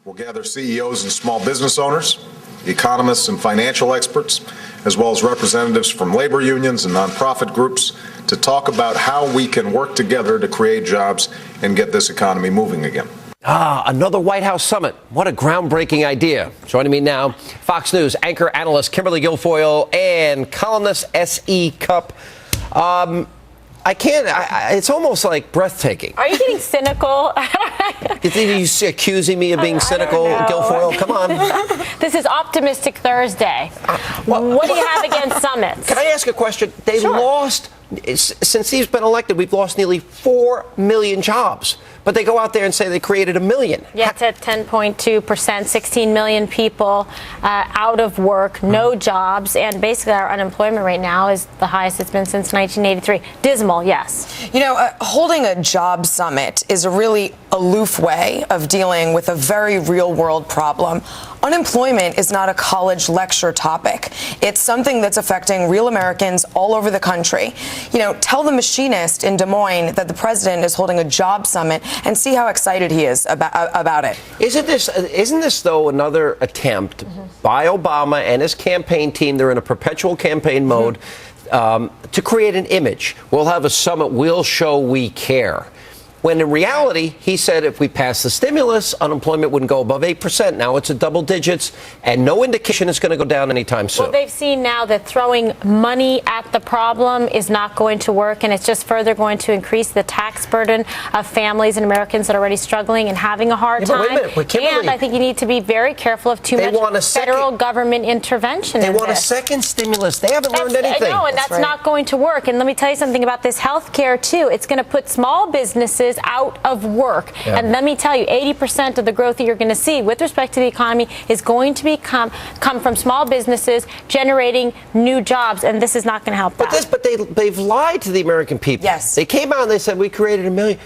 We'll gather CEOs and small business owners, economists and financial experts, as well as representatives from labor unions and nonprofit groups to talk about how we can work together to create jobs and get this economy moving again. Another White House summit. What a groundbreaking idea. Joining me now, Fox News anchor analyst Kimberly Guilfoyle and columnist S.E. Cupp. It's almost like breathtaking. Are you getting cynical? You think he's accusing me of being cynical, Guilfoyle? Come on. This is Optimistic Thursday. What do you have against summits? Can I ask a question? They lost, since he's been elected, we've lost nearly 4 million jobs. But they go out there and say they created 1 million. Yeah, it's at 10.2%, 16 million people out of work, no jobs, and basically our unemployment rate now is the highest it's been since 1983. Dismal, yes. You know, holding a job summit is a really aloof way of dealing with a very real-world problem. Unemployment is not a college lecture topic. It's something that's affecting real Americans all over the country. You know, tell the machinist in Des Moines that the president is holding a job summit and see how excited he is about it. Isn't this, though, another attempt by Obama and his campaign team? They're in a perpetual campaign mode to create an image. We'll have a summit. We'll show we care. When in reality, he said if we pass the stimulus, unemployment wouldn't go above 8%. Now it's at double digits, and no indication it's going to go down anytime soon. Well, they've seen now that throwing money at the problem is not going to work, and it's just further going to increase the tax burden of families and Americans that are already struggling and having a hard time. Wait a minute, Kimberly, and I think you need to be very careful of too much federal government intervention. They want a second stimulus. They haven't learned anything. No, and that's not going to work. And let me tell you something about this health care, too. It's going to put small businesses out of work. Yeah. And let me tell you, 80% of the growth that you're going to see with respect to the economy is going to come from small businesses generating new jobs. And this is not going to help that. But they've lied to the American people. Yes. They came out and they said we created 1 million.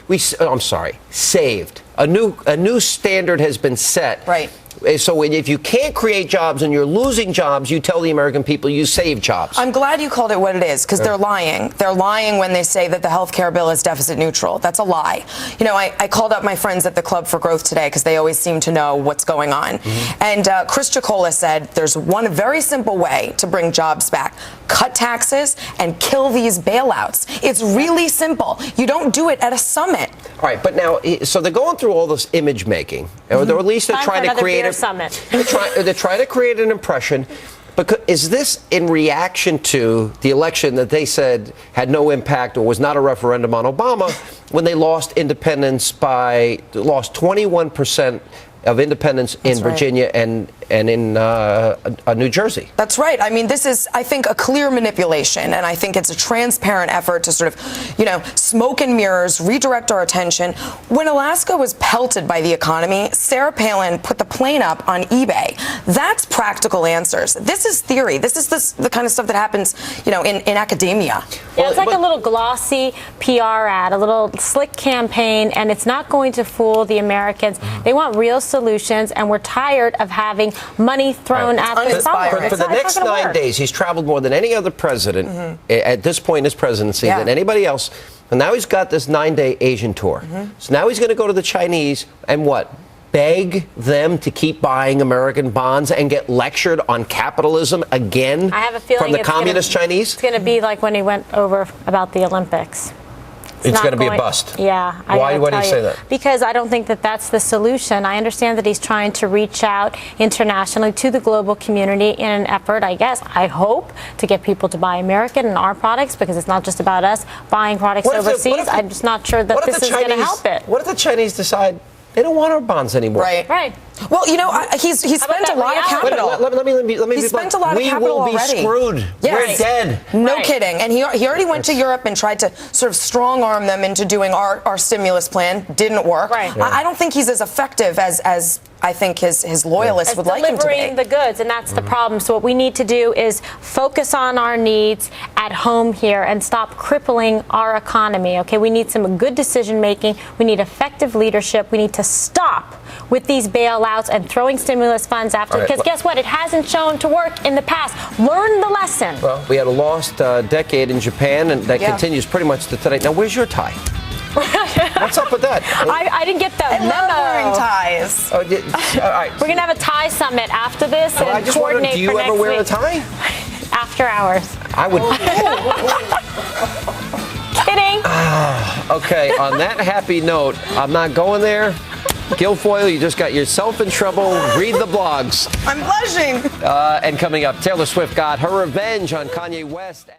Saved. A new standard has been set. Right. So if you can't create jobs and you're losing jobs, you tell the American people you save jobs. I'm glad you called it what it is, because they're lying. They're lying when they say that the health care bill is deficit neutral. That's a lie. You know, I called up my friends at the Club for Growth today because they always seem to know what's going on. And Chris Chicola said there's one very simple way to bring jobs back. Cut taxes and kill these bailouts. It's really simple. You don't do it at a summit. All right, but now, so they're going through all this image making, or at least they're trying to create summit. They're trying to create an impression. But is this in reaction to the election that they said had no impact or was not a referendum on Obama when they lost 21% of independence in Virginia and in New Jersey? That's right. I mean, this is, I think, a clear manipulation, and I think it's a transparent effort to sort of, smoke and mirrors, redirect our attention. When Alaska was pelted by the economy, Sarah Palin put the plane up on eBay. That's practical answers. This is theory. This is the kind of stuff that happens, in academia. Yeah, it's like a little glossy PR ad, a little slick campaign, and it's not going to fool the Americans. They want real solutions, and we're tired of having money thrown at the problem. For the next 9 days, he's traveled more than any other president at this point in his presidency than anybody else. And now he's got this 9-day Asian tour. So now he's going to go to the Chinese and beg them to keep buying American bonds and get lectured on capitalism again I have a feeling from the communist Chinese? It's going to be like when he went over about the Olympics. It's going to be a bust. Yeah. Why do you say that? Because I don't think that that's the solution. I understand that he's trying to reach out internationally to the global community in an effort, I hope, to get people to buy American and our products, because it's not just about us buying products overseas. I'm just not sure that this is going to help it. What if the Chinese decide they don't want our bonds anymore? Right. Well, he's spent a lot of capital. Let me He spent a lot of capital already. We will be screwed. Yes. We're dead. No kidding. And he already went to Europe and tried to sort of strong arm them into doing our stimulus plan. Didn't work. Right. Yeah. I don't think he's as effective as I think his loyalists would like him to be. Delivering the goods, and that's the problem. So what we need to do is focus on our needs at home here and stop crippling our economy. Okay, we need some good decision making. We need effective leadership. We need to stop with these bailouts and throwing stimulus funds after, because guess what? It hasn't shown to work in the past. Learn the lesson. Well, we had a lost decade in Japan, and that continues pretty much to today. Now, where's your tie? What's up with that? I didn't get the I memo. love wearing ties. Oh, all right. We're gonna have a tie summit after this Well, I and just wondered, coordinate do you for ever next wear week. a tie? After hours. I would. Kidding. Okay, on that happy note, I'm not going there. Guilfoyle, you just got yourself in trouble. Read the blogs. I'm blushing. And coming up, Taylor Swift got her revenge on Kanye West.